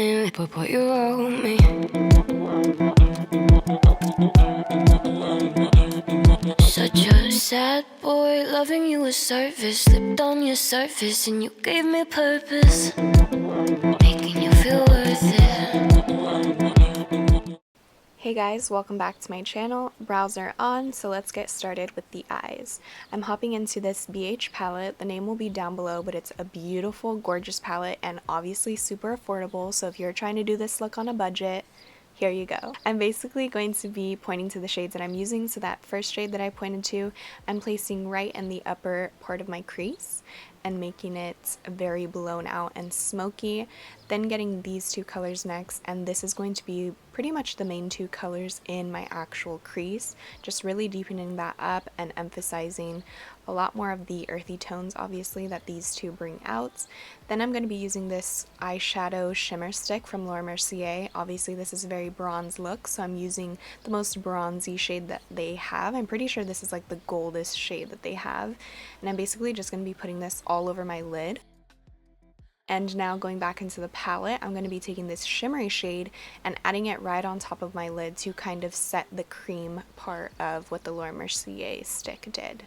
me, but you wrote me. Such a sad boy, loving you a service. Slipped on your surface and you gave me purpose, making you feel worth it. Hey guys, welcome back to my channel. Browser on, so let's get started with the eyes. I'm hopping into this BH palette. The name will be down below, but it's a beautiful, gorgeous palette and obviously super affordable, so if you're trying to do this look on a budget, here you go. I'm basically going to be pointing to the shades that I'm using, so that first shade that I pointed to, I'm placing right in the upper part of my crease and making it very blown out and smoky. Then getting these two colors next, and this is going to be pretty much the main two colors in my actual crease, just really deepening that up and emphasizing a lot more of the earthy tones, obviously, that these two bring out. Then I'm going to be using this eyeshadow shimmer stick from Mercier. Obviously this is a very bronze look, so I'm using the most bronzy shade that they have. I'm pretty sure this is like the goldest shade that they have, and I'm basically just going to be putting this all over my lid. And now going back into the palette, I'm going to be taking this shimmery shade and adding it right on top of my lid to kind of set the cream part of what the Mercier stick did.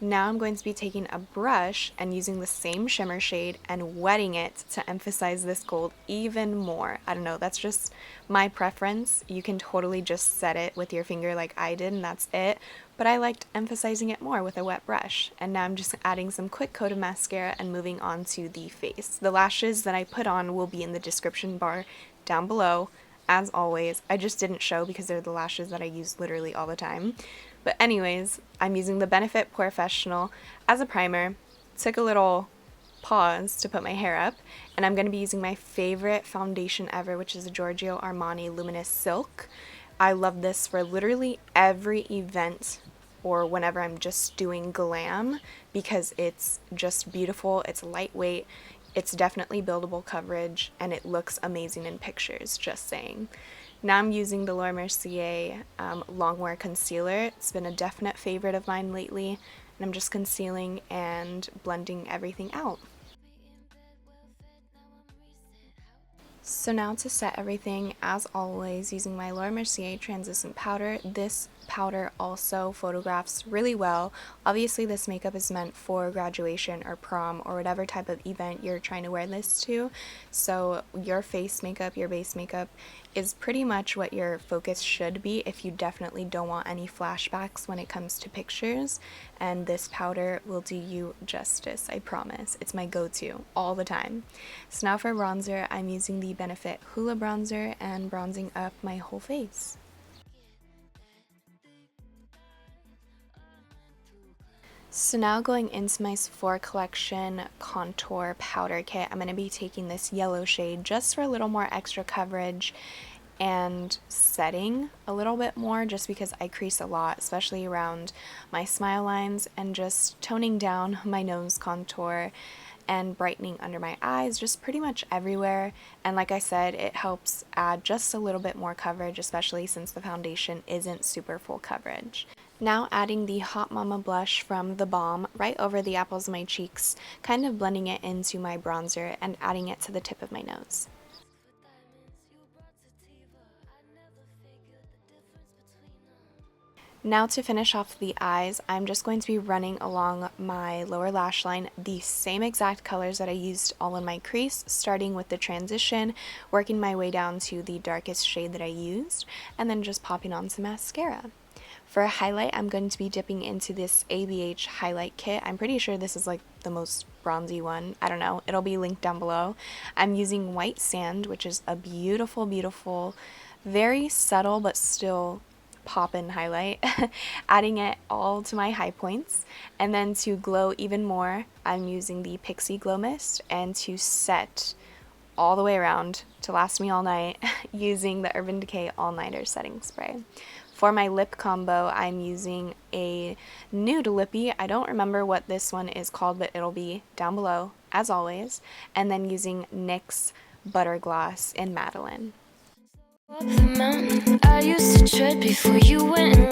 Now I'm going to be taking a brush and using the same shimmer shade and wetting it to emphasize this gold even more. I don't know, that's just my preference. You can totally just set it with your finger like I did and that's it, but I liked emphasizing it more with a wet brush. And now I'm just adding some quick coat of mascara and moving on to the face. The lashes that I put on will be in the description bar down below, as always. I just didn't show because they're the lashes that I use literally all the time. But anyways, I'm using the Benefit Porefessional as a primer. Took a little pause to put my hair up, and I'm going to be using my favorite foundation ever, which is the Georgio Armani Luminous Silk. I love this for literally every event or whenever I'm just doing glam because it's just beautiful, it's lightweight, it's definitely buildable coverage, and it looks amazing in pictures, just saying. Now I'm using the Mercier Longwear Concealer. It's been a definite favorite of mine lately, and I'm just concealing and blending everything out. So now to set everything, as always, using my Mercier translucent powder. This powder also photographs really well. Obviously this makeup is meant for graduation or prom or whatever type of event you're trying to wear this to, so your face makeup, your base makeup is pretty much what your focus should be if you definitely don't want any flashbacks when it comes to pictures, and this powder will do you justice, I promise. It's my go-to all the time. So now for bronzer, I'm using the Benefit Hoola bronzer and bronzing up my whole face. So now going into my Sephora Collection contour powder kit, I'm going to be taking this yellow shade just for a little more extra coverage and setting a little bit more, just because I crease a lot, especially around my smile lines, and just toning down my nose contour and brightening under my eyes, just pretty much everywhere. And like I said, it helps add just a little bit more coverage, especially since the foundation isn't super full coverage. Now adding the Hot Mama blush from the Balm right over the apples of my cheeks, kind of blending it into my bronzer and adding it to the tip of my nose. Now to finish off the eyes, I'm just going to be running along my lower lash line the same exact colors that I used all in my crease, starting with the transition, working my way down to the darkest shade that I used, and then just popping on some mascara. For a highlight, I'm going to be dipping into this ABH highlight kit. I'm pretty sure this is like the most bronzy one. I don't know. It'll be linked down below. I'm using White Sand, which is a beautiful, beautiful, very subtle but still pop-in highlight. Adding it all to my high points. And then to glow even more, I'm using the Pixi Glow Mist, and to set all the way around to last me all night, using the Urban Decay All Nighter Setting Spray. For my lip combo, I'm using a nude lippy. I don't remember what this one is called, but it'll be down below, as always. And then using NYX Butter Gloss in Madeleine. Up the mountain I used to tread before you went and